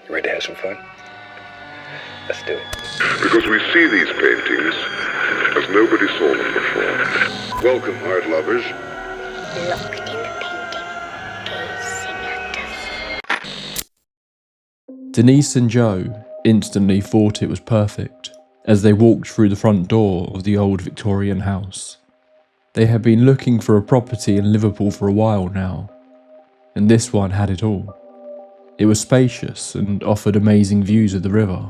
You ready to have some fun? Let's do it. Because we see these paintings as nobody saw them before. Welcome, art lovers. Locked in the painting, gazing at us. Denise and Joe instantly thought it was perfect as they walked through the front door of the old Victorian house. They had been looking for a property in Liverpool for a while now, and this one had it all. It was spacious and offered amazing views of the river.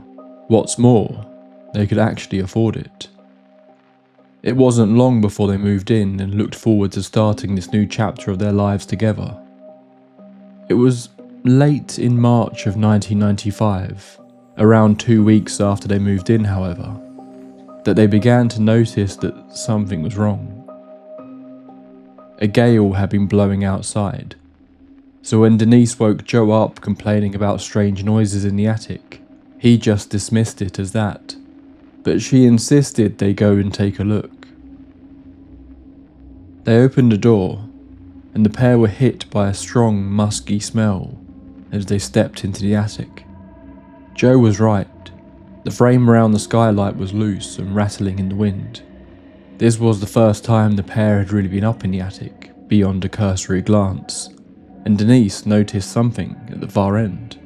What's more, they could actually afford it. It wasn't long before they moved in and looked forward to starting this new chapter of their lives together. It was late in March of 1995, around 2 weeks after they moved in, however, that they began to notice that something was wrong. A gale had been blowing outside, so when Denise woke Joe up complaining about strange noises in the attic, he just dismissed it as that, but she insisted they go and take a look. They opened the door, and the pair were hit by a strong, musky smell as they stepped into the attic. Joe was right. The frame around the skylight was loose and rattling in the wind. This was the first time the pair had really been up in the attic, beyond a cursory glance, and Denise noticed something at the far end.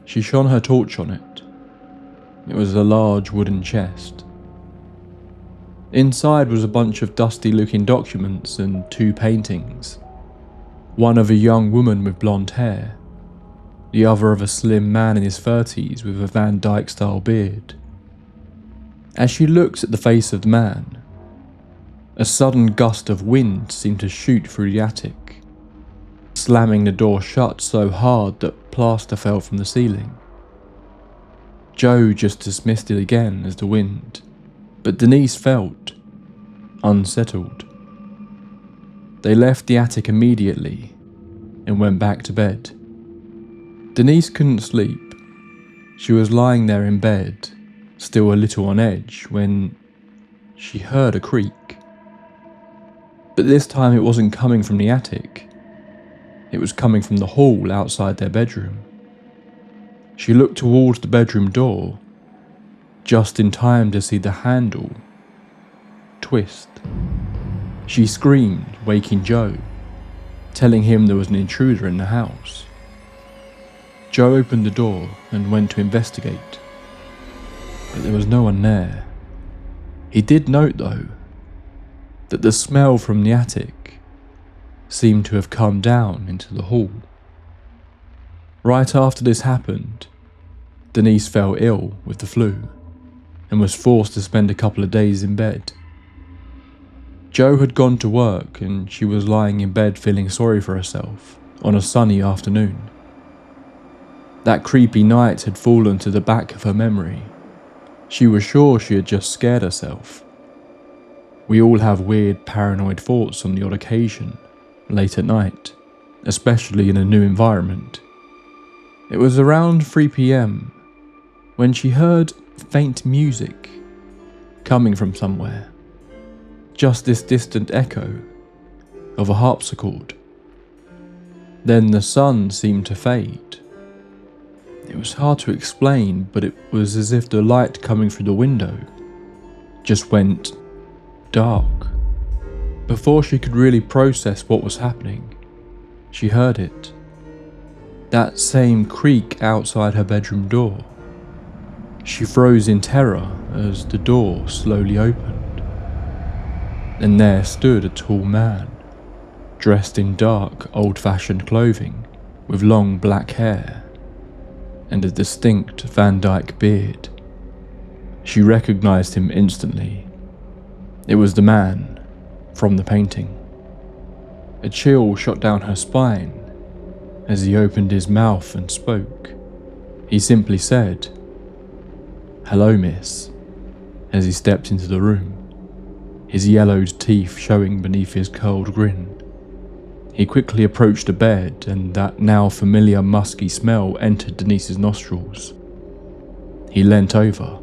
She shone her torch on it. It was a large wooden chest. Inside was a bunch of dusty-looking documents and 2 paintings. One of a young woman with blonde hair, the other of a slim man in his 30s with a Van Dyke-style beard. As she looked at the face of the man, a sudden gust of wind seemed to shoot through the attic, slamming the door shut so hard that plaster fell from the ceiling. Joe just dismissed it again as the wind, but Denise felt unsettled. They left the attic immediately and went back to bed. Denise couldn't sleep. She was lying there in bed, still a little on edge, when she heard a creak. But this time it wasn't coming from the attic. It was coming from the hall outside their bedroom. She looked towards the bedroom door, just in time to see the handle twist. She screamed, waking Joe, telling him there was an intruder in the house. Joe opened the door and went to investigate, but there was no one there. He did note, though, that the smell from the attic seemed to have come down into the hall. Right after this happened, Denise fell ill with the flu and was forced to spend a couple of days in bed. Joe had gone to work and she was lying in bed feeling sorry for herself on a sunny afternoon. That creepy night had fallen to the back of her memory. She was sure she had just scared herself. We all have weird paranoid thoughts on the odd occasion, late at night, especially in a new environment. It was around 3 p.m. when she heard faint music coming from somewhere. Just this distant echo of a harpsichord. Then the sun seemed to fade. It was hard to explain, but it was as if the light coming through the window just went dark. Before she could really process what was happening, she heard it. That same creak outside her bedroom door. She froze in terror as the door slowly opened. And there stood a tall man, dressed in dark, old-fashioned clothing, with long black hair, and a distinct Van Dyke beard. She recognized him instantly. It was the man from the painting. A chill shot down her spine as he opened his mouth and spoke. He simply said, "Hello, miss," as he stepped into the room, his yellowed teeth showing beneath his curled grin. He quickly approached the bed, and that now familiar musky smell entered Denise's nostrils. He leant over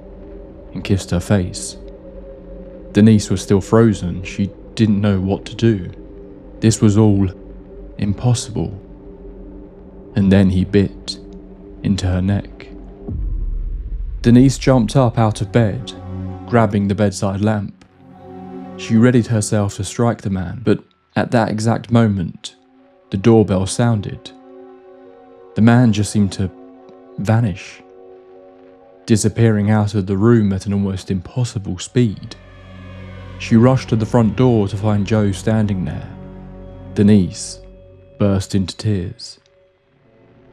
and kissed her face. Denise was still frozen. She didn't know what to do. This was all impossible. And then he bit. into her neck. Denise jumped up out of bed, grabbing the bedside lamp. She readied herself to strike the man, but at that exact moment, the doorbell sounded. The man just seemed to vanish, disappearing out of the room at an almost impossible speed. She rushed to the front door to find Joe standing there. Denise burst into tears.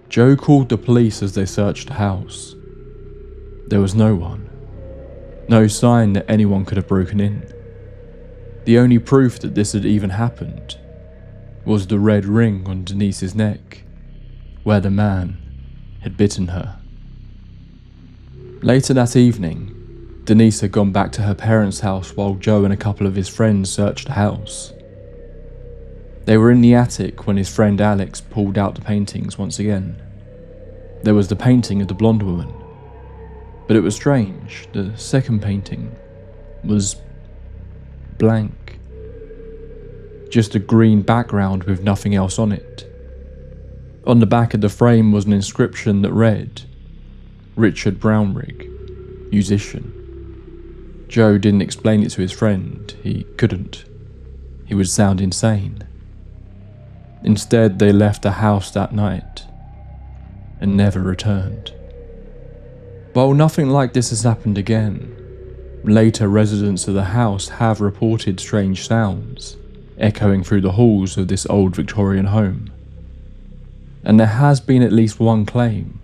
Joe called the police as they searched the house. There was no one. No sign that anyone could have broken in. The only proof that this had even happened was the red ring on Denise's neck, where the man had bitten her. Later that evening, Denise had gone back to her parents' house while Joe and a couple of his friends searched the house. They were in the attic when his friend Alex pulled out the paintings once again. There was the painting of the blonde woman, but it was strange. The second painting was blank. Just a green background with nothing else on it. On the back of the frame was an inscription that read, "Richard Brownrigg, musician." Joe didn't explain it to his friend. He couldn't. He would sound insane. Instead, they left the house that night and never returned. While nothing like this has happened again, later residents of the house have reported strange sounds echoing through the halls of this old Victorian home. And there has been at least one claim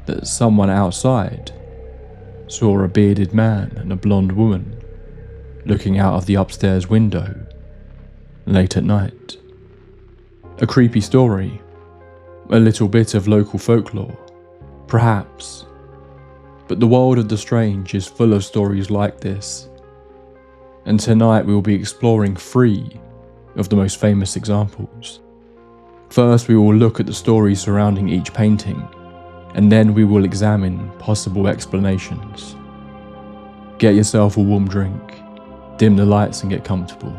that someone outside saw a bearded man and a blonde woman looking out of the upstairs window late at night. A creepy story, a little bit of local folklore, perhaps, but the world of the strange is full of stories like this, and tonight we will be exploring 3 of the most famous examples. First, we will look at the stories surrounding each painting, and then we will examine possible explanations. Get yourself a warm drink, dim the lights and get comfortable,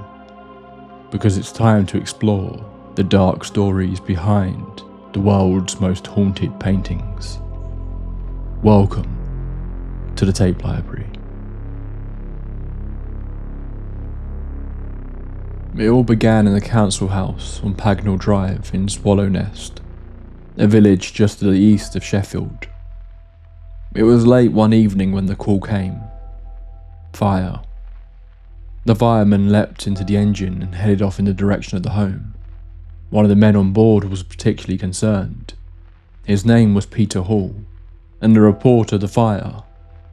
because it's time to explore the dark stories behind the world's most haunted paintings. Welcome to the Tape Library. It all began in the council house on Pagnell Drive in Swallow Nest, a village just to the east of Sheffield. It was late one evening when the call came. Fire. The fireman leapt into the engine and headed off in the direction of the home. One of the men on board was particularly concerned. His name was Peter Hall, and the report of the fire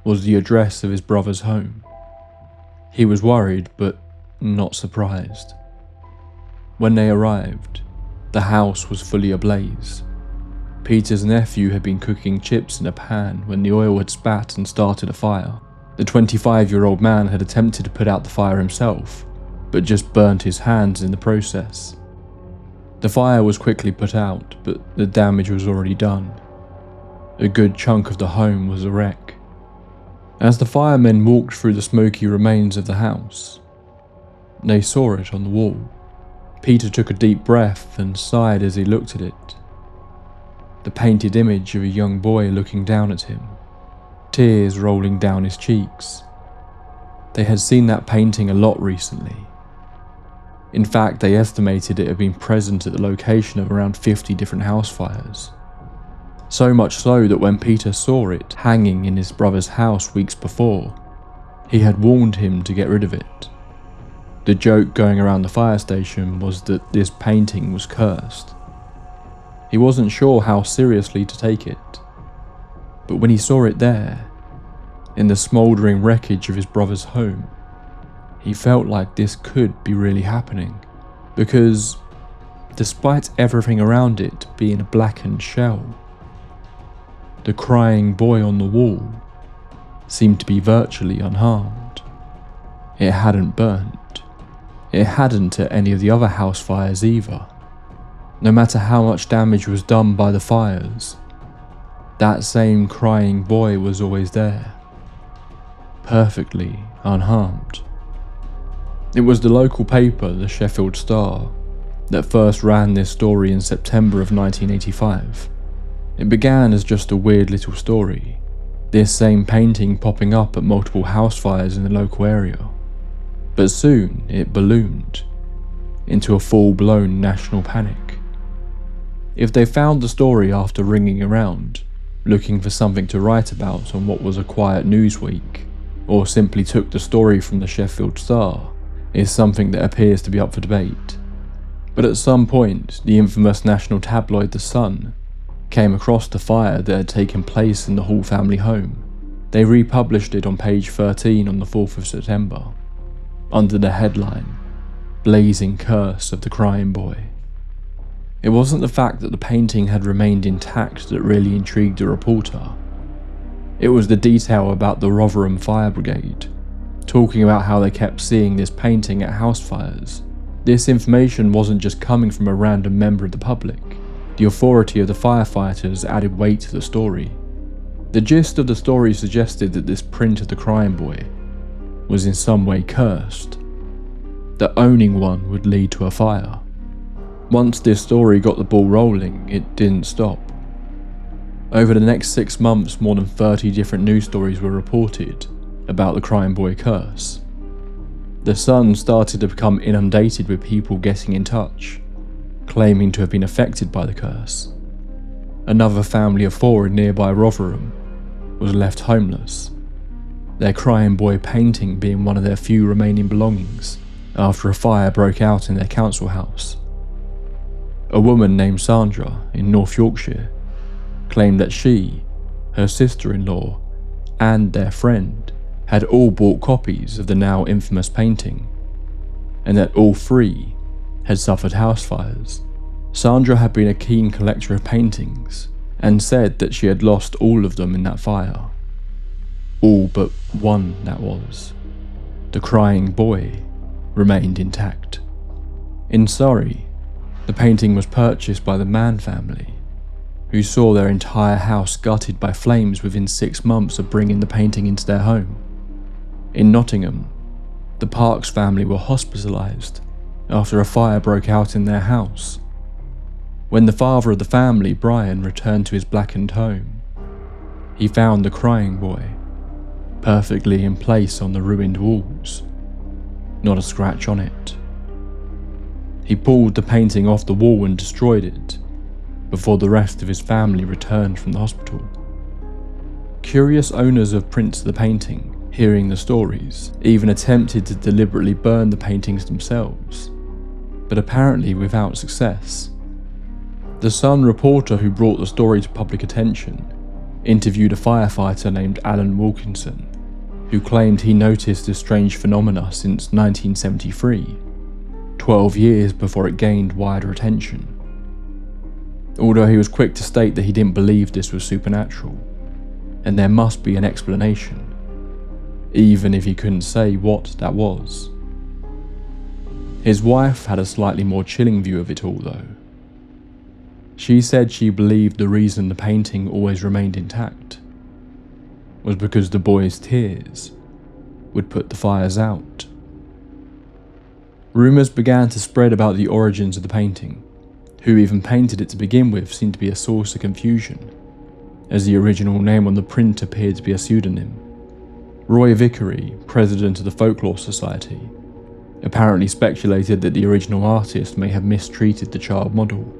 was the address of his brother's home. He was worried, but not surprised. When they arrived, the house was fully ablaze. Peter's nephew had been cooking chips in a pan when the oil had spat and started a fire. The 25-year-old man had attempted to put out the fire himself, but just burnt his hands in the process. The fire was quickly put out, but the damage was already done. A good chunk of the home was a wreck. As the firemen walked through the smoky remains of the house, they saw it on the wall. Peter took a deep breath and sighed as he looked at it. The painted image of a young boy looking down at him, tears rolling down his cheeks. They had seen that painting a lot recently. In fact, they estimated it had been present at the location of around 50 different house fires. So much so that when Peter saw it hanging in his brother's house weeks before, he had warned him to get rid of it. The joke going around the fire station was that this painting was cursed. He wasn't sure how seriously to take it, but when he saw it there, in the smouldering wreckage of his brother's home, he felt like this could be really happening, because despite everything around it being a blackened shell, the crying boy on the wall seemed to be virtually unharmed. It hadn't burnt. It hadn't at any of the other house fires either. No matter how much damage was done by the fires, that same crying boy was always there, perfectly unharmed. It was the local paper, the Sheffield Star, that first ran this story in September of 1985. It began as just a weird little story, this same painting popping up at multiple house fires in the local area. But soon it ballooned into a full-blown national panic. If they found the story after ringing around, looking for something to write about on what was a quiet news week, or simply took the story from the Sheffield Star, is something that appears to be up for debate. But at some point, the infamous national tabloid The Sun came across the fire that had taken place in the Hall family home. They republished it on page 13 on the 4th of September, under the headline, "Blazing Curse of the Crying Boy." It wasn't the fact that the painting had remained intact that really intrigued the reporter. It was the detail about the Rotherham Fire Brigade, talking about how they kept seeing this painting at house fires. This information wasn't just coming from a random member of the public. The authority of the firefighters added weight to the story. The gist of the story suggested that this print of the crying boy was in some way cursed, that owning one would lead to a fire. Once this story got the ball rolling, it didn't stop. Over the next 6 months, more than 30 different news stories were reported about the crying boy curse. The Sun started to become inundated with people getting in touch, claiming to have been affected by the curse. Another family of 4 in nearby Rotherham was left homeless, their crying boy painting being one of their few remaining belongings after a fire broke out in their council house. A woman named Sandra in North Yorkshire claimed that she, her sister-in-law, and their friend had all bought copies of the now infamous painting, and that all 3 had suffered house fires. Sandra had been a keen collector of paintings and said that she had lost all of them in that fire. All but one, that was. The crying boy remained intact. In Surrey, the painting was purchased by the Mann family, who saw their entire house gutted by flames within 6 months of bringing the painting into their home. In Nottingham, the Parks family were hospitalised after a fire broke out in their house. When the father of the family, Brian, returned to his blackened home, he found the crying boy perfectly in place on the ruined walls, not a scratch on it. He pulled the painting off the wall and destroyed it before the rest of his family returned from the hospital. Curious owners of prints of the painting, hearing the stories, even attempted to deliberately burn the paintings themselves, but apparently without success. The Sun reporter who brought the story to public attention interviewed a firefighter named Alan Wilkinson, who claimed he noticed this strange phenomena since 1973, 12 years before it gained wider attention. Although he was quick to state that he didn't believe this was supernatural, and there must be an explanation, even if he couldn't say what that was. His wife had a slightly more chilling view of it all though. She said she believed the reason the painting always remained intact was because the boy's tears would put the fires out. Rumours began to spread about the origins of the painting. Who even painted it to begin with seemed to be a source of confusion, as the original name on the print appeared to be a pseudonym. Roy Vickery, president of the Folklore Society, apparently speculated that the original artist may have mistreated the child model,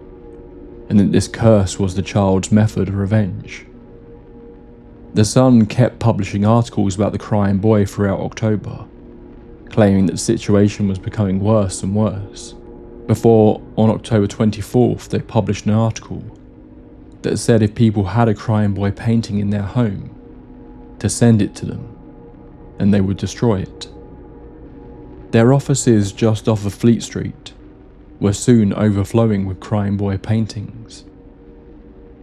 and that this curse was the child's method of revenge. The Sun kept publishing articles about the crying boy throughout October, claiming that the situation was becoming worse and worse, before on October 24th they published an article that said if people had a crying boy painting in their home, to send it to them, and they would destroy it. Their offices just off of Fleet Street were soon overflowing with crying boy paintings.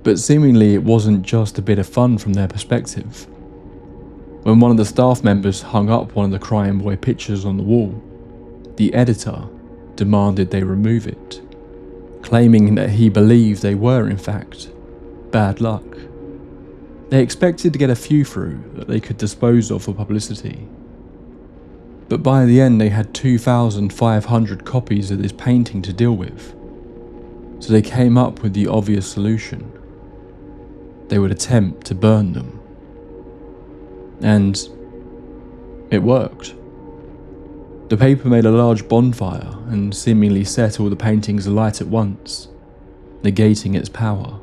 But seemingly it wasn't just a bit of fun from their perspective. When one of the staff members hung up one of the crying boy pictures on the wall, the editor demanded they remove it, claiming that he believed they were in fact bad luck. They expected to get a few through that they could dispose of for publicity. But by the end they had 2,500 copies of this painting to deal with, so they came up with the obvious solution. they would attempt to burn them. And it worked. The paper made a large bonfire and seemingly set all the paintings alight at once, negating its power,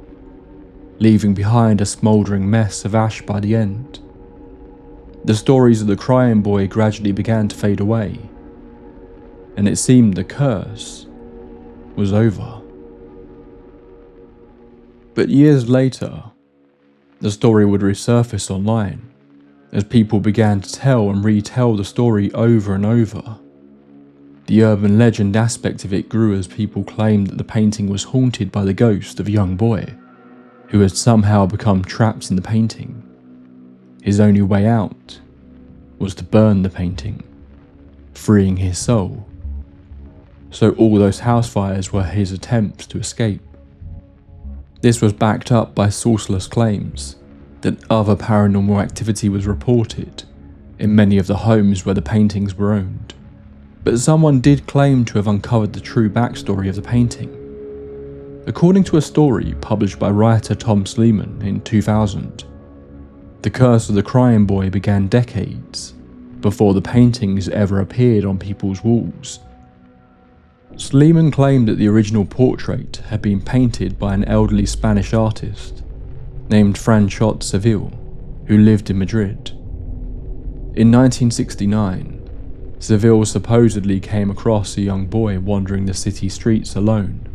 leaving behind a smouldering mess of ash by the end. The stories of the crying boy gradually began to fade away, and it seemed the curse was over. But years later, the story would resurface online, as people began to tell and retell the story over and over. The urban legend aspect of it grew as people claimed that the painting was haunted by the ghost of a young boy who had somehow become trapped in the painting. His only way out was to burn the painting, freeing his soul. So all those house fires were his attempts to escape. This was backed up by sourceless claims that other paranormal activity was reported in many of the homes where the paintings were owned. But someone did claim to have uncovered the true backstory of the painting. According to a story published by writer Tom Sleeman in 2000, the curse of the crying boy began decades before the paintings ever appeared on people's walls. Sleeman claimed that the original portrait had been painted by an elderly Spanish artist named Franchot Seville, who lived in Madrid. In 1969, Seville supposedly came across a young boy wandering the city streets alone.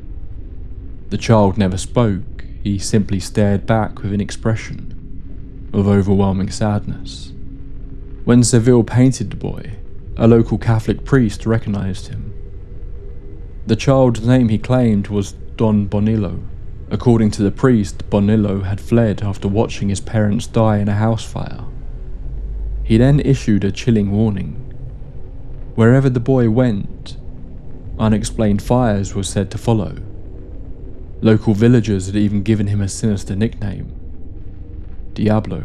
The child never spoke, he simply stared back with an expression of overwhelming sadness. When Seville painted the boy, a local Catholic priest recognized him. The child's name he claimed was Don Bonillo. According to the priest, Bonillo had fled after watching his parents die in a house fire. He then issued a chilling warning. Wherever the boy went, unexplained fires were said to follow. Local villagers had even given him a sinister nickname, Diablo.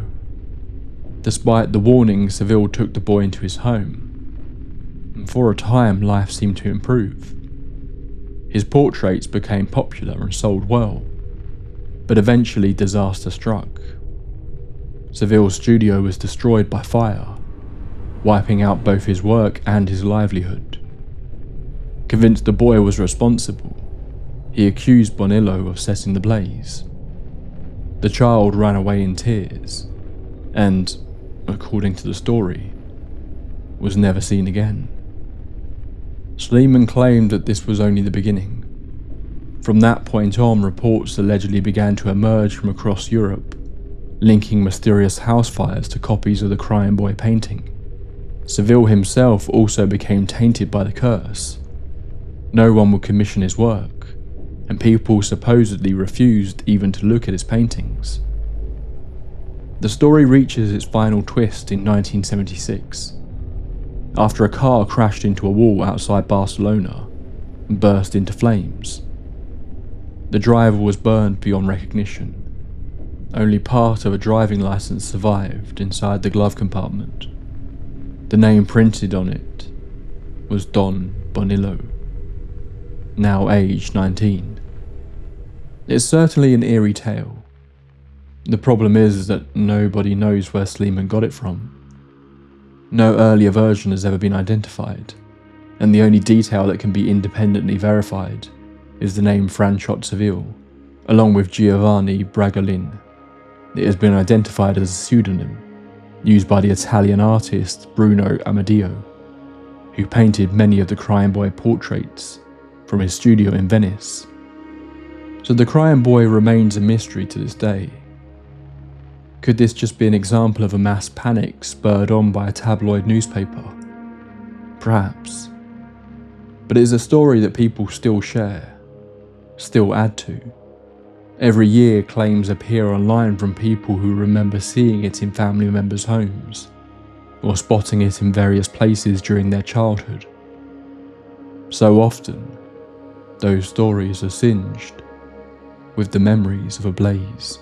Despite the warning, Seville took the boy into his home, and for a time life seemed to improve. His portraits became popular and sold well, but eventually disaster struck. Seville's studio was destroyed by fire, wiping out both his work and his livelihood. Convinced the boy was responsible, he accused Bonillo of setting the blaze. The child ran away in tears, and, according to the story, was never seen again. Sleeman claimed that this was only the beginning. From that point on, reports allegedly began to emerge from across Europe, linking mysterious house fires to copies of the Crying Boy painting. Seville himself also became tainted by the curse. No one would commission his work, and people supposedly refused even to look at his paintings. The story reaches its final twist in 1976, after a car crashed into a wall outside Barcelona and burst into flames. The driver was burned beyond recognition. Only part of a driving license survived inside the glove compartment. The name printed on it was Don Bonillo, now aged 19. It's certainly an eerie tale. The problem is that nobody knows where Sleeman got it from. No earlier version has ever been identified, and the only detail that can be independently verified is the name Franchot Seville, along with Giovanni Bragolin. It has been identified as a pseudonym used by the Italian artist Bruno Amadeo, who painted many of the Crying Boy portraits from his studio in Venice. So the Crying Boy remains a mystery to this day. Could this just be an example of a mass panic spurred on by a tabloid newspaper? Perhaps. But it is a story that people still share, still add to. Every year claims appear online from people who remember seeing it in family members' homes, or spotting it in various places during their childhood. So often, those stories are singed with the memories of a blaze.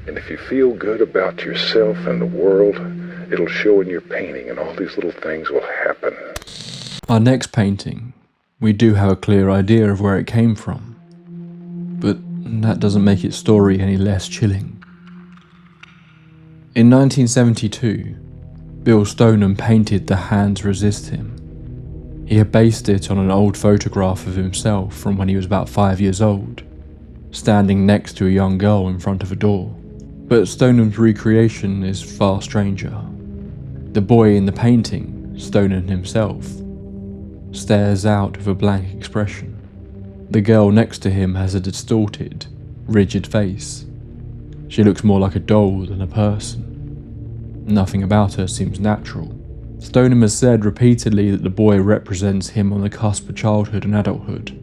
And if you feel good about yourself and the world, it'll show in your painting, and all these little things will happen. Our next painting, we do have a clear idea of where it came from, but that doesn't make its story any less chilling. In 1972, Bill Stoneham painted The Hands Resist Him. He had based it on an old photograph of himself from when he was about 5 years old, standing next to a young girl in front of a door. But Stoneham's recreation is far stranger. The boy in the painting, Stoneham himself, stares out with a blank expression. The girl next to him has a distorted, rigid face. She looks more like a doll than a person. Nothing about her seems natural. Stoneham has said repeatedly that the boy represents him on the cusp of childhood and adulthood.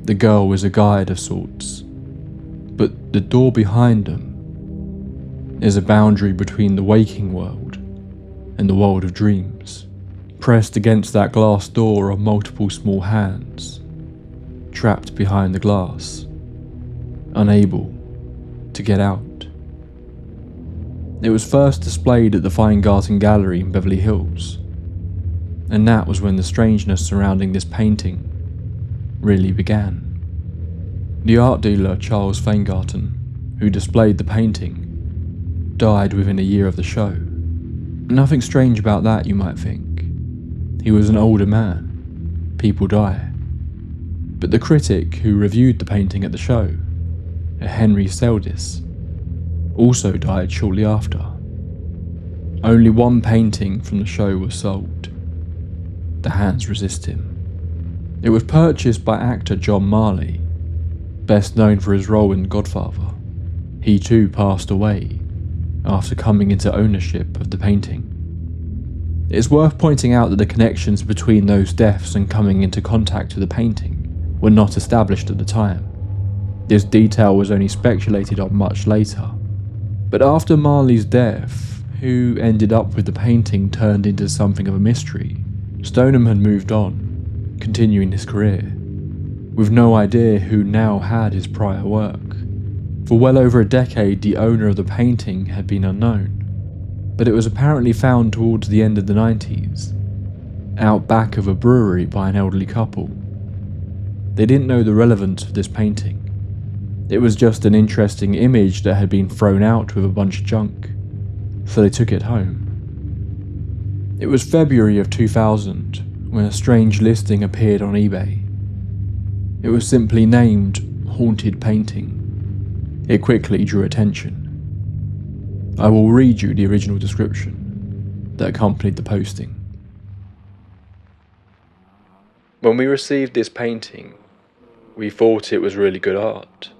The girl is a guide of sorts. But the door behind them is a boundary between the waking world and the world of dreams. Pressed against that glass door are multiple small hands, trapped behind the glass, unable to get out. It was first displayed at the Feingarten Gallery in Beverly Hills, and that was when the strangeness surrounding this painting really began. The art dealer Charles Feingarten, who displayed the painting, died within a year of the show. Nothing strange about that, you might think. He was an older man. People die. But the critic who reviewed the painting at the show, a Henry Seldis, also died shortly after. Only one painting from the show was sold. The Hands Resist Him. It was purchased by actor John Marley, best known for his role in Godfather. He too passed away after coming into ownership of the painting. It's worth pointing out that the connections between those deaths and coming into contact with the painting were not established at the time. This detail was only speculated on much later. But after Marley's death, who ended up with the painting turned into something of a mystery. Stoneham had moved on, continuing his career, with no idea who now had his prior work. For well over a decade, the owner of the painting had been unknown, but it was apparently found towards the end of the 90s, out back of a brewery by an elderly couple. They didn't know the relevance of this painting. It was just an interesting image that had been thrown out with a bunch of junk, so they took it home. It was February of 2000 when a strange listing appeared on eBay. It was simply named Haunted Painting. It quickly drew attention. I will read you the original description that accompanied the posting. When we received this painting, we thought it was really good art.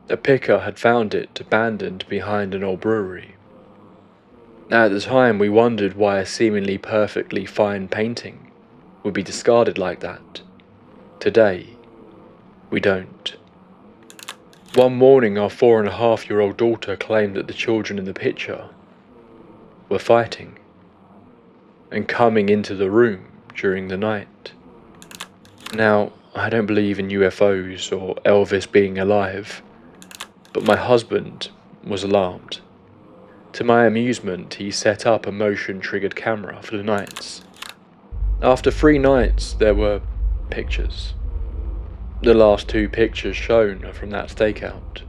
A picker had found it abandoned behind an old brewery. At the time, we wondered why a seemingly perfectly fine painting would be discarded like that. Today, we don't. One morning, our 4.5-year-old daughter claimed that the children in the picture were fighting and coming into the room during the night. Now, I don't believe in UFOs or Elvis being alive, but my husband was alarmed. To my amusement, he set up a motion-triggered camera for the nights. After 3 nights, there were pictures. The last 2 pictures shown are from that stakeout.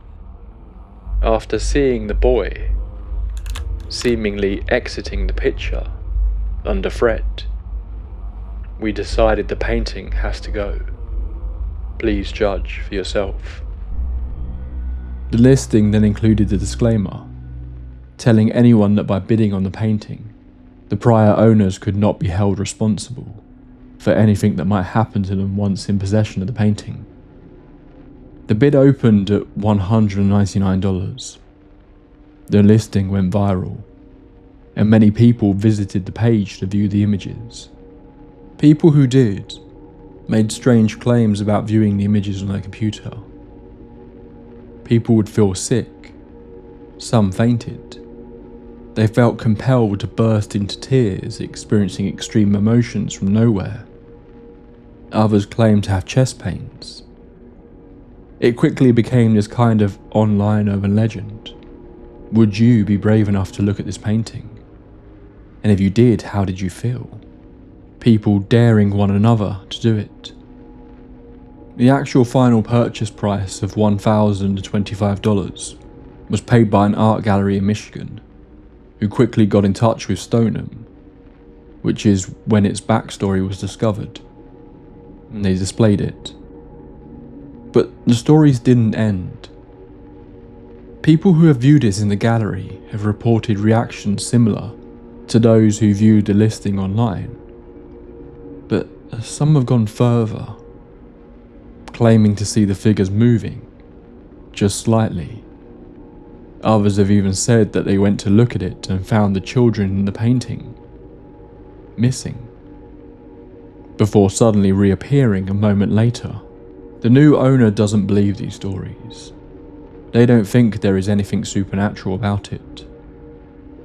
After seeing the boy seemingly exiting the picture under threat, we decided the painting has to go. Please judge for yourself. The listing then included a disclaimer, telling anyone that by bidding on the painting, the prior owners could not be held responsible for anything that might happen to them once in possession of the painting. The bid opened at $199. The listing went viral, and many people visited the page to view the images. People who did made strange claims about viewing the images on their computer. People would feel sick. Some fainted. They felt compelled to burst into tears, experiencing extreme emotions from nowhere. Others claimed to have chest pains. It quickly became this kind of online urban legend. Would you be brave enough to look at this painting? And if you did, how did you feel? People daring one another to do it. The actual final purchase price of $1,025 was paid by an art gallery in Michigan, who quickly got in touch with Stoneham, which is when its backstory was discovered, and they displayed it. But the stories didn't end. People who have viewed it in the gallery have reported reactions similar to those who viewed the listing online, but some have gone further, claiming to see the figures moving, just slightly. Others have even said that they went to look at it and found the children in the painting missing, before suddenly reappearing a moment later. The new owner doesn't believe these stories. They don't think there is anything supernatural about it.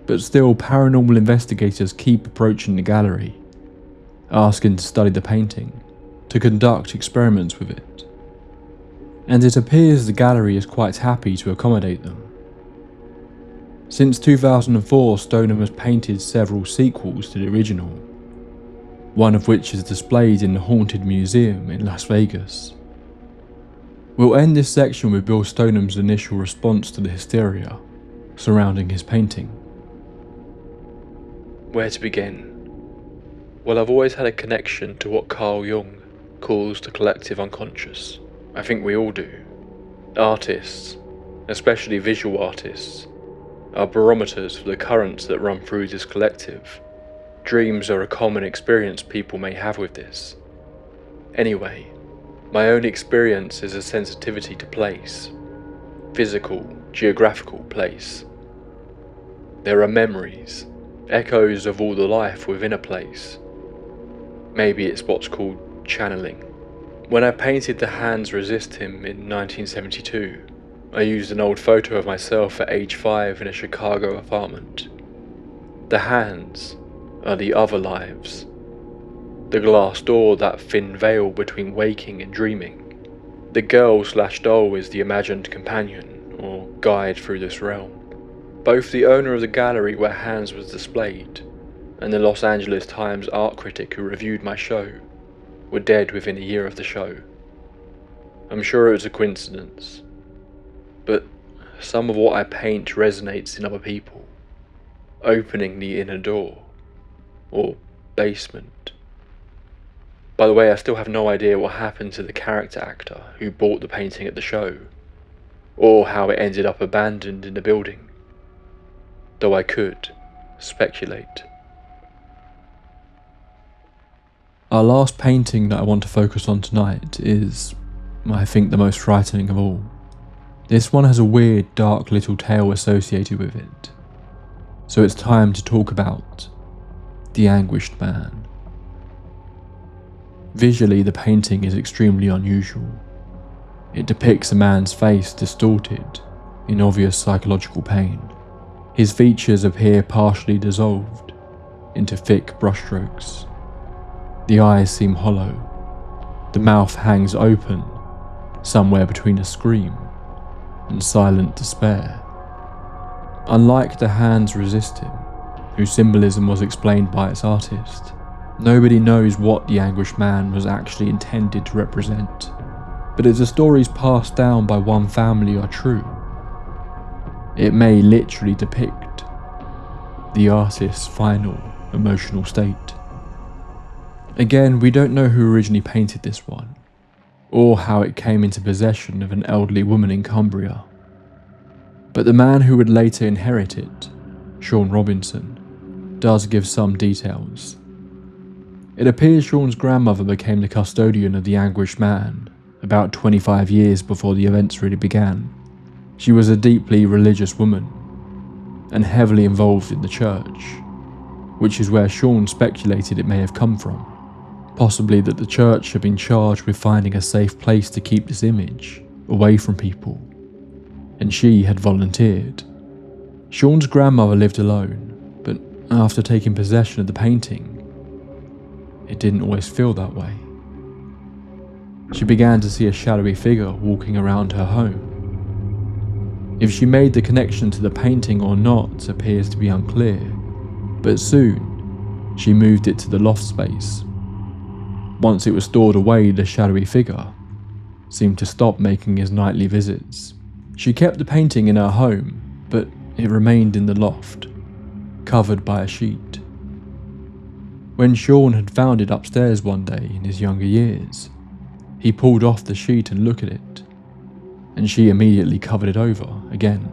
But still, paranormal investigators keep approaching the gallery, asking to study the painting, to conduct experiments with it. And it appears the gallery is quite happy to accommodate them. Since 2004, Stoneham has painted several sequels to the original, one of which is displayed in the Haunted Museum in Las Vegas. We'll end this section with Bill Stoneham's initial response to the hysteria surrounding his painting. Where to begin? Well, I've always had a connection to what Carl Jung calls the collective unconscious. I think we all do. Artists, especially visual artists, are barometers for the currents that run through this collective. Dreams are a common experience people may have with this. Anyway, my own experience is a sensitivity to place, physical, geographical place. There are memories, echoes of all the life within a place. Maybe it's what's called channeling. When I painted The Hands Resist Him in 1972, I used an old photo of myself at age 5 in a Chicago apartment. The hands are the other lives. The glass door, that thin veil between waking and dreaming. The girl/doll is the imagined companion or guide through this realm. Both the owner of the gallery where Hands was displayed and the Los Angeles Times art critic who reviewed my show were dead within a year of the show. I'm sure it was a coincidence, but some of what I paint resonates in other people, opening the inner door, or basement. By the way, I still have no idea what happened to the character actor who bought the painting at the show, or how it ended up abandoned in the building, though I could speculate. Our last painting that I want to focus on tonight is, I think, the most frightening of all. This one has a weird, dark little tale associated with it, so it's time to talk about the Anguished Man. Visually, the painting is extremely unusual. It depicts a man's face distorted, in obvious psychological pain. His features appear partially dissolved into thick brushstrokes. The eyes seem hollow. The mouth hangs open, somewhere between a scream and silent despair. Unlike The Hands Resist Him, whose symbolism was explained by its artist, nobody knows what the Anguished Man was actually intended to represent. But if the stories passed down by one family are true, it may literally depict the artist's final emotional state. Again, we don't know who originally painted this one, or how it came into possession of an elderly woman in Cumbria. But the man who would later inherit it, Sean Robinson, does give some details. It appears Sean's grandmother became the custodian of the Anguished Man about 25 years before the events really began. She was a deeply religious woman, and heavily involved in the church, which is where Sean speculated it may have come from. Possibly that the church had been charged with finding a safe place to keep this image away from people, and she had volunteered. Sean's grandmother lived alone, but after taking possession of the painting, it didn't always feel that way. She began to see a shadowy figure walking around her home. If she made the connection to the painting or not appears to be unclear, but soon she moved it to the loft space. Once it was stored away, the shadowy figure seemed to stop making his nightly visits. She kept the painting in her home, but it remained in the loft, covered by a sheet. When Sean had found it upstairs one day in his younger years, he pulled off the sheet and looked at it, and she immediately covered it over again.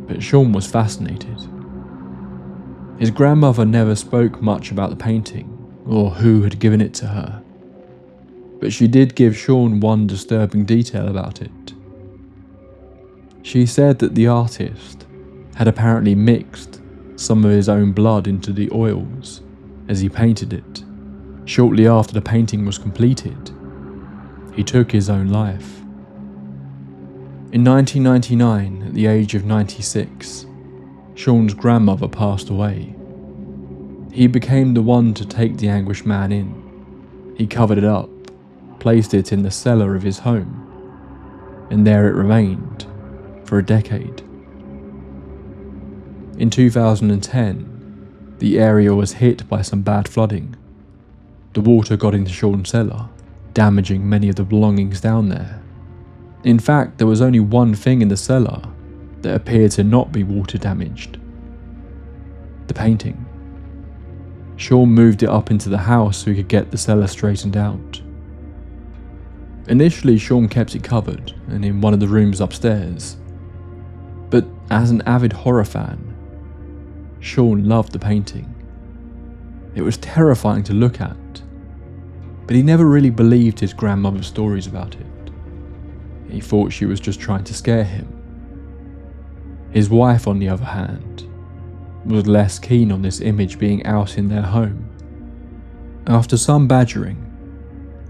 But Sean was fascinated. His grandmother never spoke much about the painting or who had given it to her, but she did give Sean one disturbing detail about it. She said that the artist had apparently mixed some of his own blood into the oils as he painted it. Shortly after the painting was completed, he took his own life. In 1999, at the age of 96, Sean's grandmother passed away. He became the one to take the Anguished Man in. He covered it up, placed it in the cellar of his home, and there it remained for a decade. In 2010, the area was hit by some bad flooding. The water got into Sean's cellar, damaging many of the belongings down there. In fact, there was only one thing in the cellar that appeared to not be water damaged: the painting. Sean moved it up into the house so he could get the cellar straightened out. Initially, Sean kept it covered and in one of the rooms upstairs. But as an avid horror fan, Sean loved the painting. It was terrifying to look at, but he never really believed his grandmother's stories about it. He thought she was just trying to scare him. His wife, on the other hand, was less keen on this image being out in their home. After some badgering,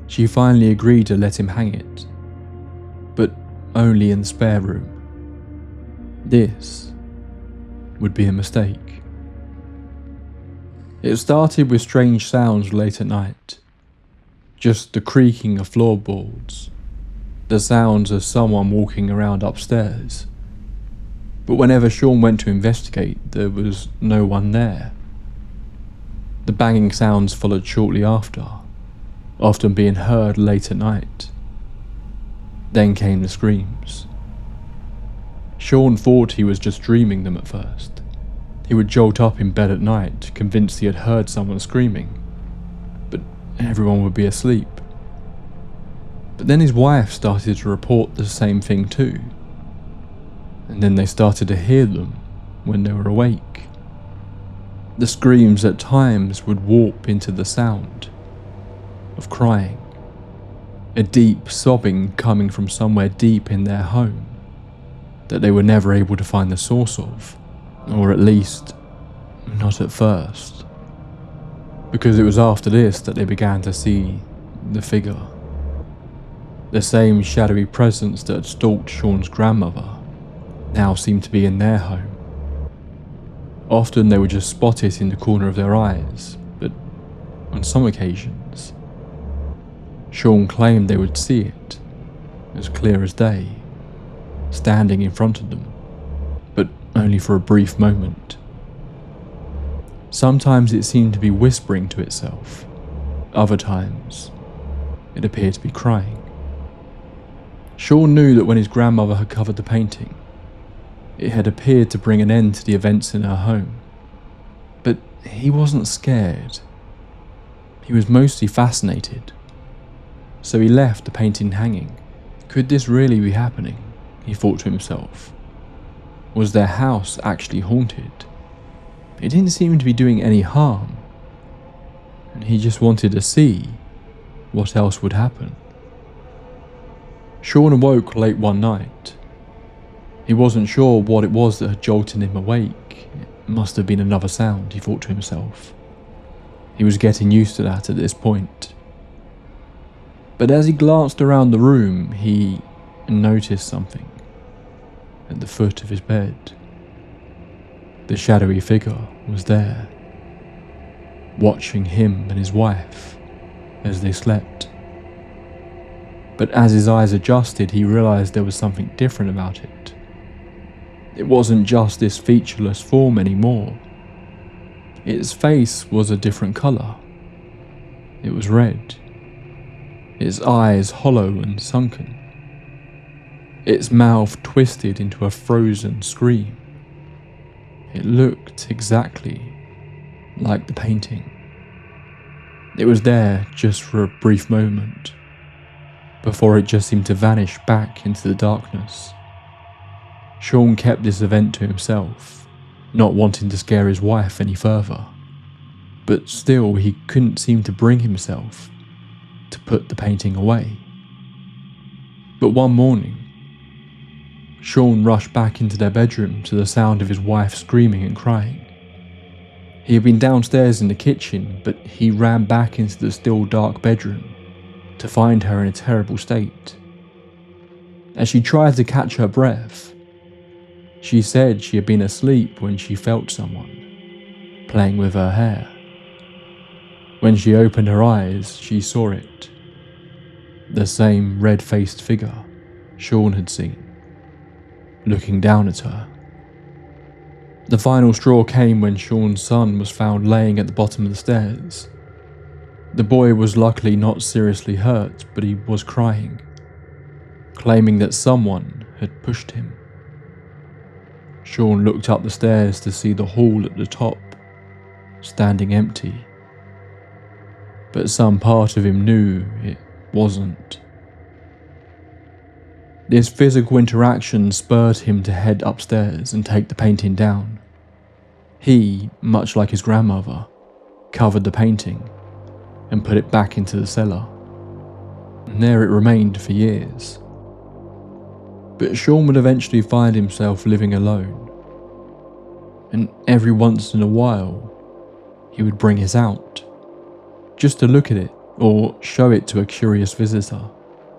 she finally agreed to let him hang it, but only in the spare room. This would be a mistake. It started with strange sounds late at night, just the creaking of floorboards, the sounds of someone walking around upstairs. But whenever Sean went to investigate, there was no one there. The banging sounds followed shortly after, often being heard late at night. Then came the screams. Sean thought he was just dreaming them at first. He would jolt up in bed at night, convinced he had heard someone screaming, but everyone would be asleep. But then his wife started to report the same thing too, and then they started to hear them when they were awake. The screams at times would warp into the sound of crying, a deep sobbing coming from somewhere deep in their home that they were never able to find the source of, or at least not at first, because it was after this that they began to see the figure. The same shadowy presence that had stalked Sean's grandmother now seemed to be in their home. Often they would just spot it in the corner of their eyes, but on some occasions, Sean claimed they would see it, as clear as day, standing in front of them, but only for a brief moment. Sometimes it seemed to be whispering to itself, other times it appeared to be crying. Sean knew that when his grandmother had covered the painting, it had appeared to bring an end to the events in her home. But he wasn't scared. He was mostly fascinated. So he left the painting hanging. Could this really be happening? He thought to himself. Was their house actually haunted? It didn't seem to be doing any harm, and he just wanted to see what else would happen. Sean awoke late one night. He wasn't sure what it was that had jolted him awake. It must have been another sound, he thought to himself. He was getting used to that at this point. But as he glanced around the room, he noticed something at the foot of his bed. The shadowy figure was there, watching him and his wife as they slept. But as his eyes adjusted, he realized there was something different about it. It wasn't just this featureless form anymore. Its face was a different color. It was red. its eyes hollow and sunken, its mouth twisted into a frozen scream. It looked exactly like the painting. It was there just for a brief moment, before it just seemed to vanish back into the darkness. Sean kept this event to himself, not wanting to scare his wife any further, but still he couldn't seem to bring himself to put the painting away. But one morning, Sean rushed back into their bedroom to the sound of his wife screaming and crying. He had been downstairs in the kitchen, but he ran back into the still dark bedroom to find her in a terrible state. As she tried to catch her breath, she said she had been asleep when she felt someone playing with her hair. When she opened her eyes, she saw it. The same red-faced figure Sean had seen, looking down at her. The final straw came when Sean's son was found laying at the bottom of the stairs. The boy was luckily not seriously hurt, but he was crying, claiming that someone had pushed him. Sean looked up the stairs to see the hall at the top, standing empty. But some part of him knew it wasn't. This physical interaction spurred him to head upstairs and take the painting down. He, much like his grandmother, covered the painting and put it back into the cellar. And there it remained for years. But Sean would eventually find himself living alone. And every once in a while, he would bring it out, just to look at it or show it to a curious visitor.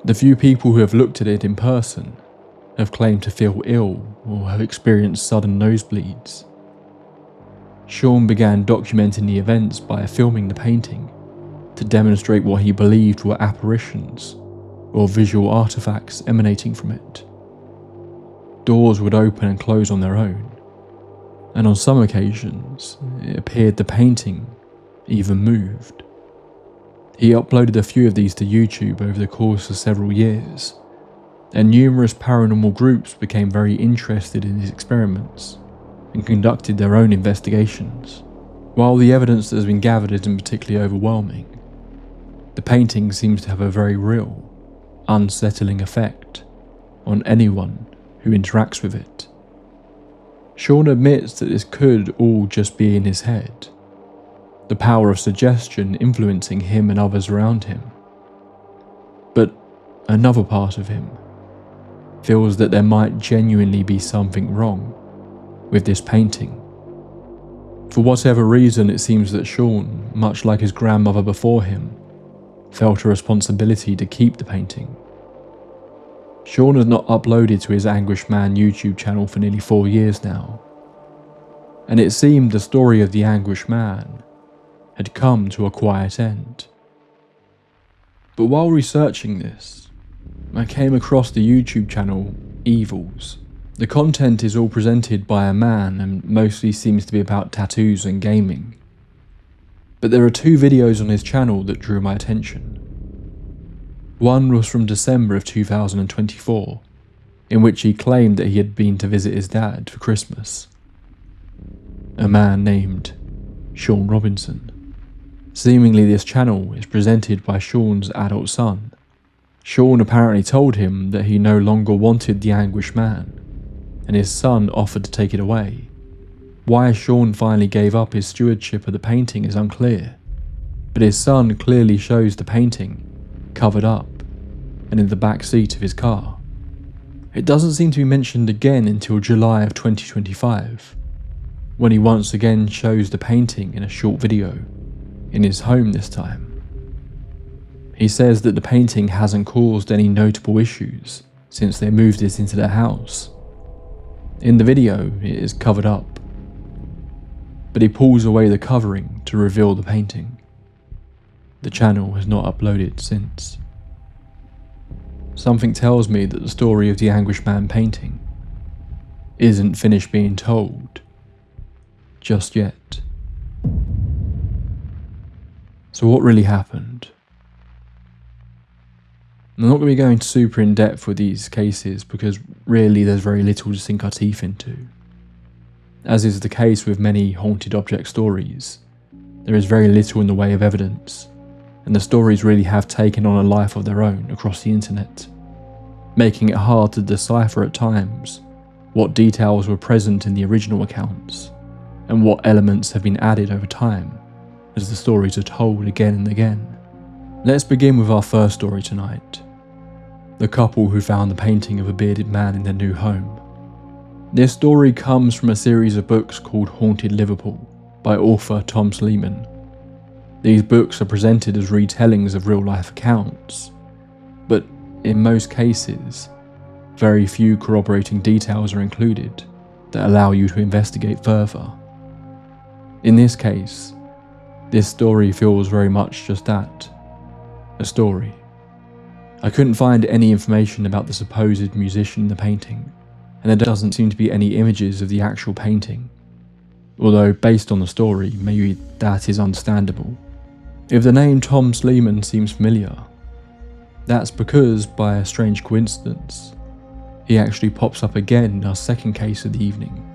The few people who have looked at it in person have claimed to feel ill or have experienced sudden nosebleeds. Sean began documenting the events by filming the painting to demonstrate what he believed were apparitions or visual artifacts emanating from it. Doors would open and close on their own, and on some occasions it appeared the painting even moved. He uploaded a few of these to YouTube over the course of several years, and numerous paranormal groups became very interested in his experiments and conducted their own investigations. While the evidence that has been gathered isn't particularly overwhelming, the painting seems to have a very real, unsettling effect on anyone who interacts with it. Sean admits that this could all just be in his head, the power of suggestion influencing him and others around him. But another part of him feels that there might genuinely be something wrong with this painting. For whatever reason, it seems that Sean, much like his grandmother before him, felt a responsibility to keep the painting. Sean has not uploaded to his Anguished Man YouTube channel for nearly 4 years now, and it seemed the story of the Anguished Man had come to a quiet end. But while researching this, I came across the YouTube channel Evils. The content is all presented by a man and mostly seems to be about tattoos and gaming. But there are 2 videos on his channel that drew my attention. One was from December of 2024, in which he claimed that he had been to visit his dad for Christmas, a man named Sean Robinson. Seemingly this channel is presented by Sean's adult son. Sean apparently told him that he no longer wanted the Anguished Man, and his son offered to take it away. Why Sean finally gave up his stewardship of the painting is unclear, but his son clearly shows the painting covered up and in the back seat of his car. It doesn't seem to be mentioned again until July of 2025, when he once again shows the painting in a short video, in his home this time. He says that the painting hasn't caused any notable issues since they moved it into their house. In the video, it is covered up, but he pulls away the covering to reveal the painting. The channel has not uploaded since. Something tells me that the story of the Anguished Man painting isn't finished being told just yet. So what really happened? I'm not going to be going super in depth with these cases because really there's very little to sink our teeth into. As is the case with many haunted object stories, there is very little in the way of evidence, and the stories really have taken on a life of their own across the internet, making it hard to decipher at times what details were present in the original accounts and what elements have been added over time as the stories are told again and again. Let's begin with our first story tonight. The couple who found the painting of a bearded man in their new home. This story comes from a series of books called Haunted Liverpool by author Tom Sleeman. These books are presented as retellings of real-life accounts, but in most cases, very few corroborating details are included that allow you to investigate further. In this case, this story feels very much just that, a story. I couldn't find any information about the supposed musician in the painting, and there doesn't seem to be any images of the actual painting. Although, based on the story, maybe that is understandable. If the name Tom Sleeman seems familiar, that's because, by a strange coincidence, he actually pops up again in our second case of the evening,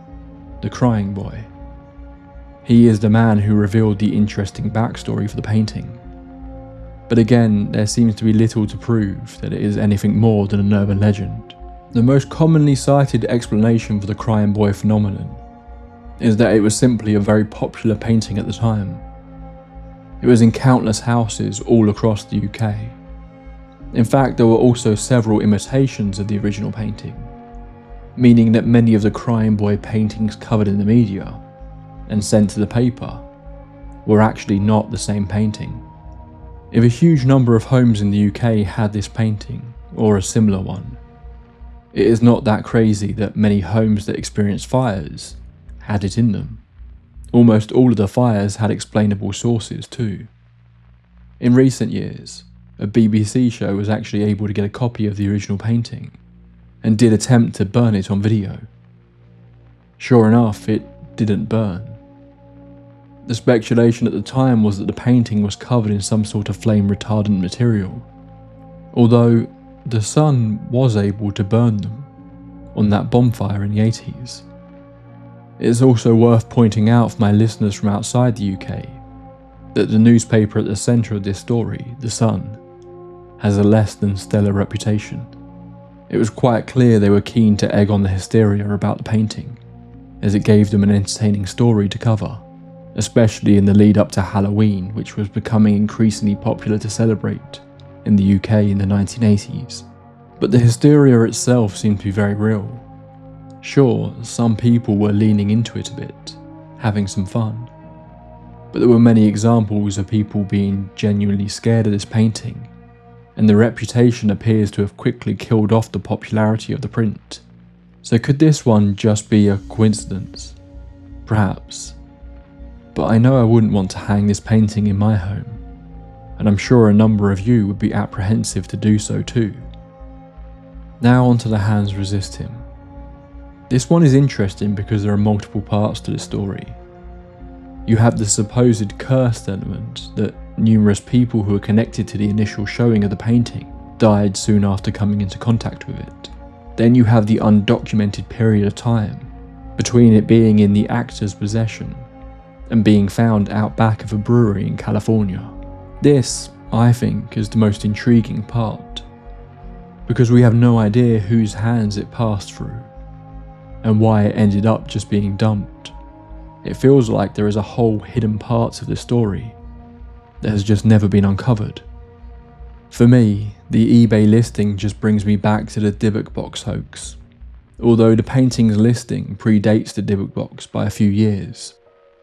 the crying boy. He is the man who revealed the interesting backstory for the painting. But again, there seems to be little to prove that it is anything more than an urban legend. The most commonly cited explanation for the crying boy phenomenon is that it was simply a very popular painting at the time. It was in countless houses all across the UK. In fact, there were also several imitations of the original painting, meaning that many of the crying boy paintings covered in the media and sent to the paper were actually not the same painting. If a huge number of homes in the UK had this painting, or a similar one, it is not that crazy that many homes that experienced fires had it in them. Almost all of the fires had explainable sources too. In recent years, a BBC show was actually able to get a copy of the original painting, and did attempt to burn it on video. Sure enough, it didn't burn. The speculation at the time was that the painting was covered in some sort of flame retardant material, although the sun was able to burn them on that bonfire in the 80s. It is also worth pointing out for my listeners from outside the UK that the newspaper at the centre of this story, The Sun, has a less than stellar reputation. It was quite clear they were keen to egg on the hysteria about the painting, as it gave them an entertaining story to cover, especially in the lead up to Halloween, which was becoming increasingly popular to celebrate in the UK in the 1980s. But the hysteria itself seemed to be very real. Sure, some people were leaning into it a bit, having some fun, but there were many examples of people being genuinely scared of this painting, and the reputation appears to have quickly killed off the popularity of the print. So could this one just be a coincidence? Perhaps. But I know I wouldn't want to hang this painting in my home, and I'm sure a number of you would be apprehensive to do so too. Now onto the hands resist him. This one is interesting because there are multiple parts to the story. You have the supposed cursed element that numerous people who are connected to the initial showing of the painting died soon after coming into contact with it. Then you have the undocumented period of time between it being in the actor's possession and being found out back of a brewery in California. This, I think, is the most intriguing part, because we have no idea whose hands it passed through, and why it ended up just being dumped. It feels like there is a whole hidden part of the story that has just never been uncovered. For me, the eBay listing just brings me back to the Dybbuk box hoax. Although the painting's listing predates the Dybbuk box by a few years,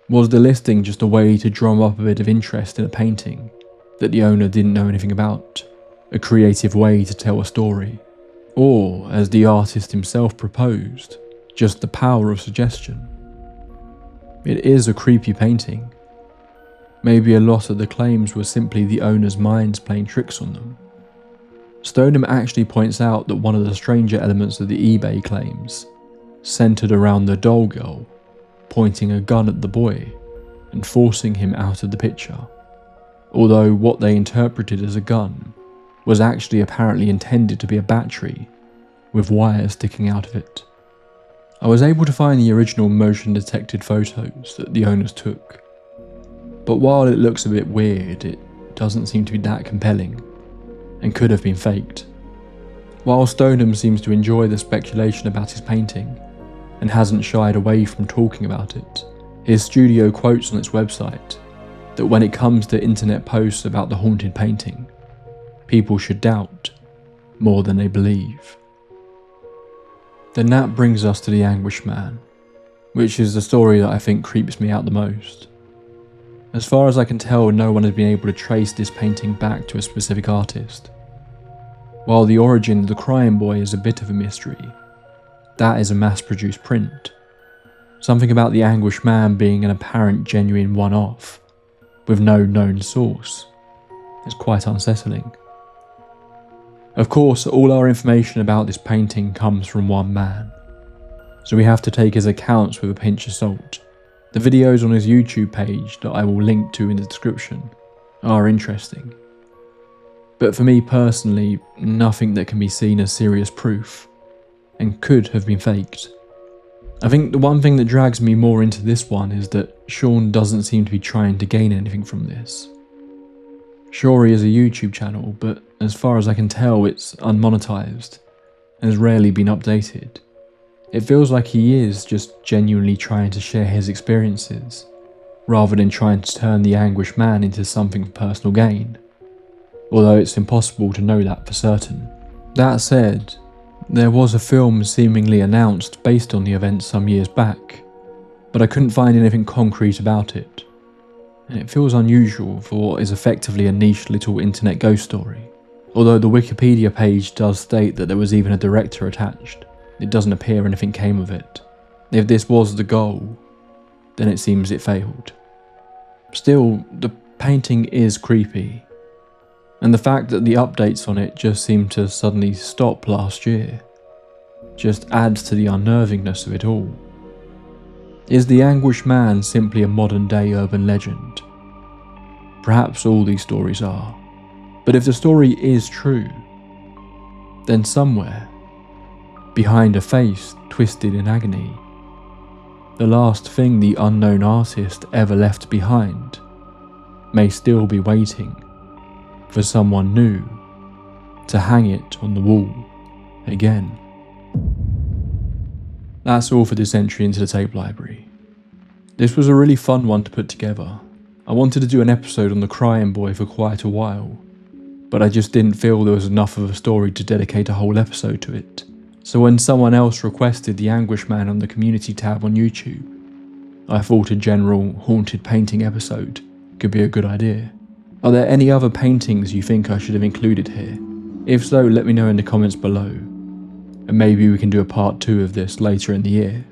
was the listing just a way to drum up a bit of interest in a painting that the owner didn't know anything about? A creative way to tell a story? Or, as the artist himself proposed, just the power of suggestion? It is a creepy painting. Maybe a lot of the claims were simply the owner's minds playing tricks on them. Stoneham actually points out that one of the stranger elements of the eBay claims centered around the doll girl pointing a gun at the boy and forcing him out of the picture, although what they interpreted as a gun was actually apparently intended to be a battery with wires sticking out of it. I was able to find the original motion detected photos that the owners took, but while it looks a bit weird, it doesn't seem to be that compelling and could have been faked. While Stoneham seems to enjoy the speculation about his painting and hasn't shied away from talking about it, his studio quotes on its website that when it comes to internet posts about the haunted painting, people should doubt more than they believe. Then that brings us to the Anguished Man, which is the story that I think creeps me out the most. As far as I can tell, no one has been able to trace this painting back to a specific artist. While the origin of the Crying Boy is a bit of a mystery, that is a mass-produced print. Something about the Anguished Man being an apparent genuine one-off, with no known source, is quite unsettling. Of course, all our information about this painting comes from one man, so we have to take his accounts with a pinch of salt. The videos on his YouTube page that I will link to in the description are interesting, but for me personally, nothing that can be seen as serious proof, and could have been faked. I think the one thing that drags me more into this one is that Sean doesn't seem to be trying to gain anything from this. Sure, he has a YouTube channel, but as far as I can tell, it's unmonetized and has rarely been updated. It feels like he is just genuinely trying to share his experiences, rather than trying to turn the Anguished Man into something for personal gain, although it's impossible to know that for certain. That said, there was a film seemingly announced based on the event some years back, but I couldn't find anything concrete about it, and it feels unusual for what is effectively a niche little internet ghost story. Although the Wikipedia page does state that there was even a director attached, it doesn't appear anything came of it. If this was the goal, then it seems it failed. Still, the painting is creepy, and the fact that the updates on it just seemed to suddenly stop last year just adds to the unnervingness of it all. Is the Anguished Man simply a modern day urban legend? Perhaps all these stories are, but if the story is true, then somewhere, behind a face twisted in agony, the last thing the unknown artist ever left behind may still be waiting for someone new to hang it on the wall again. That's all for this entry into the tape library. This was a really fun one to put together. I wanted to do an episode on the Crying Boy for quite a while, but I just didn't feel there was enough of a story to dedicate a whole episode to it. So when someone else requested the Anguished Man on the community tab on YouTube, I thought a general haunted painting episode could be a good idea. Are there any other paintings you think I should have included here? If so, let me know in the comments below, and maybe we can do a part 2 of this later in the year.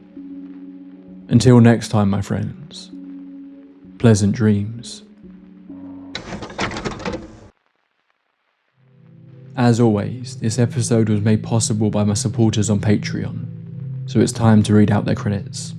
Until next time, my friends, pleasant dreams. As always, this episode was made possible by my supporters on Patreon, so it's time to read out their credits.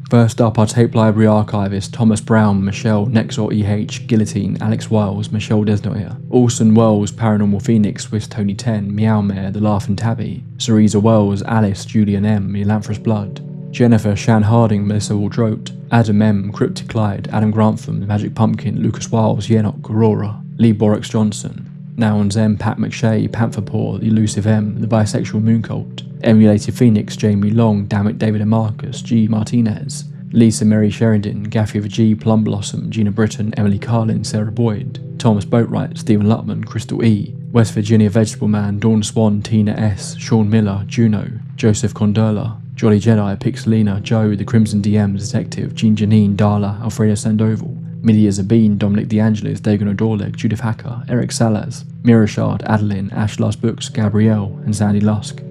First up, our tape library archivists Thomas Brown, Michelle, Nexor EH, Guillotine, Alex Wiles, Michelle Desnoyer, Orson Wells, Paranormal Phoenix, Swiss Tony 10, Meow Mare, The Laughing Tabby, Cereza Wells, Alice, Julian M, Melanthropous Blood, Jennifer, Shan Harding, Melissa Waldrote, Adam M, Cryptic Clyde, Adam Grantham, The Magic Pumpkin, Lucas Wiles, Yenok, Aurora, Lee Borix Johnson, Nouns M, Pat McShay, Panther Paw, The Elusive M, The Bisexual Moon Cult, Emulated Phoenix, Jamie Long, Dammit David and Marcus, G Martinez, Lisa Mary Sheridan, Gaffy of a G, Plum Blossom, Gina Britton, Emily Carlin, Sarah Boyd, Thomas Boatwright, Stephen Lutman, Crystal E, West Virginia Vegetable Man, Dawn Swan, Tina S, Sean Miller, Juno, Joseph Condola, Jolly Jedi, Pixelina, Joe, The Crimson DMs, Detective, Jean Janine, Darla, Alfredo Sandoval, Midia Zabine, Dominic DeAngelis, Dagon O'Dorleg, Judith Hacker, Eric Salas, Mirashard, Adeline, Ash Last Books, Gabrielle, and Sandy Lusk.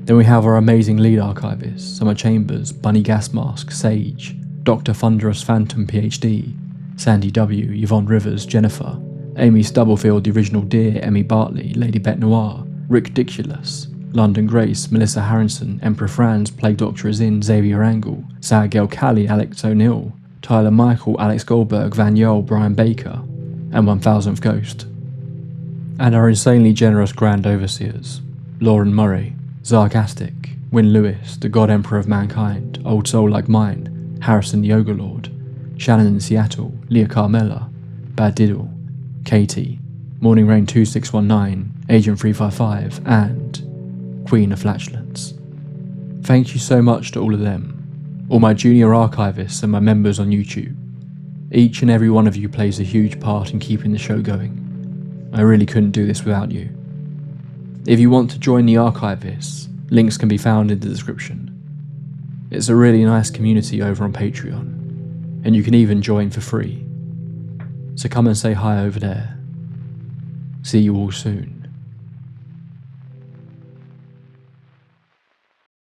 Then we have our amazing lead archivists, Summer Chambers, Bunny Gasmask, Sage, Dr. Thunderous Phantom PhD, Sandy W, Yvonne Rivers, Jennifer, Amy Stubblefield, The Original Deer, Emmy Bartley, Lady Bet Noir, Rick Diculous, London Grace, Melissa Harrison, Emperor Franz, Plague Doctor is in, Xavier Angle, Sargel Callie, Alex O'Neill, Tyler Michael, Alex Goldberg, Van Yole, Brian Baker, and 1000th Ghost. and our insanely generous Grand Overseers, Lauren Murray, Zargastic, Win Lewis, the God Emperor of Mankind, Old Soul Like Mine, Harrison the Yoga Lord, Shannon in Seattle, Leah Carmella, Bad Diddle, Katie, Morning Rain 2619, Agent 355, and Queen of Flatulence. Thank you so much to all of them, all my junior archivists and my members on YouTube. Each and every one of you plays a huge part in keeping the show going. I really couldn't do this without you. If you want to join the archivists, links can be found in the description. It's a really nice community over on Patreon, and you can even join for free. So come and say hi over there. See you all soon.